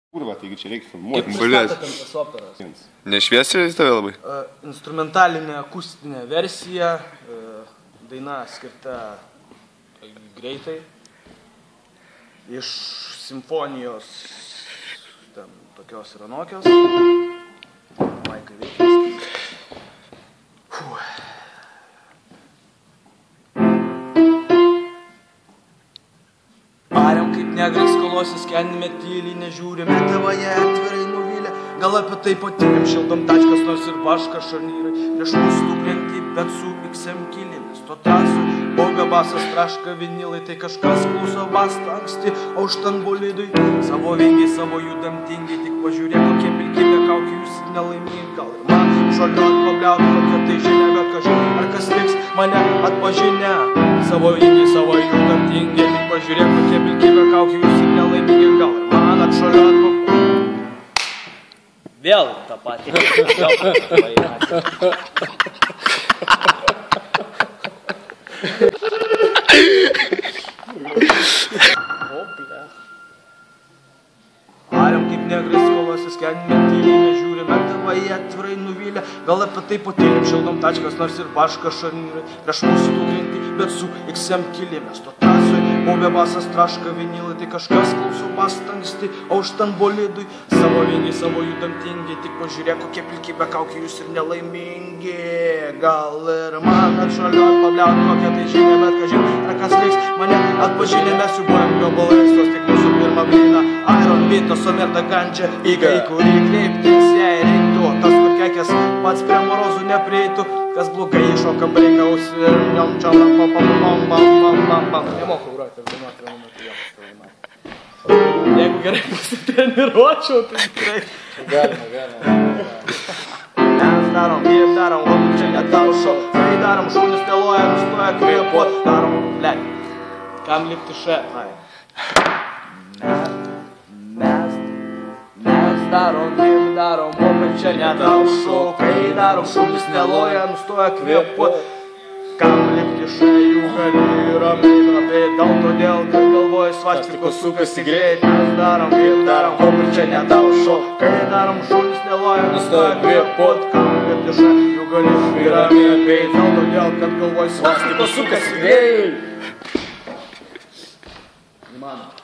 Kurva, taigi čia reikia filmuoti. Kaip pristatot tas operas? Nešviesi į tave labai? Instrumentalinė akustinė versija, daina skirta greitai, iš simfonijos ten tokios ir anokios. Maikai veikias. Ariam kaip negrai skolosis, kenime tyliai, nežiūrime, tėvoje atvirai nuvylė. Gal apie tai patyrėm, šildom tačkas, nors ir vaška šarnyrai. Prieš mūsų tūkrenti, bet su XM kilimis. Tuo trasu, boga basas, traška vinilai, tai kažkas klauso bastą anksti, o štan bolidui. Savo vingiai, savo judam tingiai, tik pažiūrėk, kokie pilkybė kaukiai, jūs nelaimingi. Gal ir man šaliu atpabliaut, kokia tai žinia, bet kažin, ar kas liks mane atpažinę. Savo vingiai, savo judam tingiai, tik pažiūrėk, kokie pilkybė kaukiai, jūs nelaimingi. Gal ir man atšaliu atpabliaut. Vėl tą patį. Ariam kaip negrai skolosis, kenime tyliai, nežiūrime, tėvai atvirai nuvylė. Gal apie tai patyrėm, šildom tačkas, nors ir vaška šarnyrai. Prieš mūsų tūkrenti, bet su XM kilimės. Tuo trasui, bobė basas, traška vinilai, tai kažkas klauso bastą anksti, o štan bolidui. Savo vingiai, savo judam tingiai, tik pažiūrėk, kokie pilkybė kaukiai, jūs ir nelaimingi. Gal ir man atšaliu atpabliaut, kokia tai žinia, bet kažin, ar kas liks mane atpažinė. Mes jų buvom gabalais, tos tik mūsų pirmą blyną. Iron Beat, Somerta Gandžia, į kurį kreiptis jei reiktų. Tas, kur kekės pats prie morozų neprieitų, kas blogai iššoka breikaus ir jom čia Nemoku groti, ir dainuoti vienu metu jom. Jeigu gerai pasitreniruočiau, tai tikrai. Galima. Mes darom, kaip darom, o čia netaušo. Kai darom, šunis teloja, nustoja kvėpuot. Darom, blek. Kam lipti še? Mes darom, kaip darom, o čia netaušo. Kai darom, šunis teloja, nustoja kvėpuot. Kam lipti še, jų gali ramiai daug, todėl, kad galvoji svastikos sukasi greit. Mes darom, kaip darom, o čia netaušo. Kai darom, šunis teloja, nustoja kvėpuot. Kam lipti še, jų gali ramiai daug, todėl, kad galvoji svastikos sukasi greit. Įmanoma.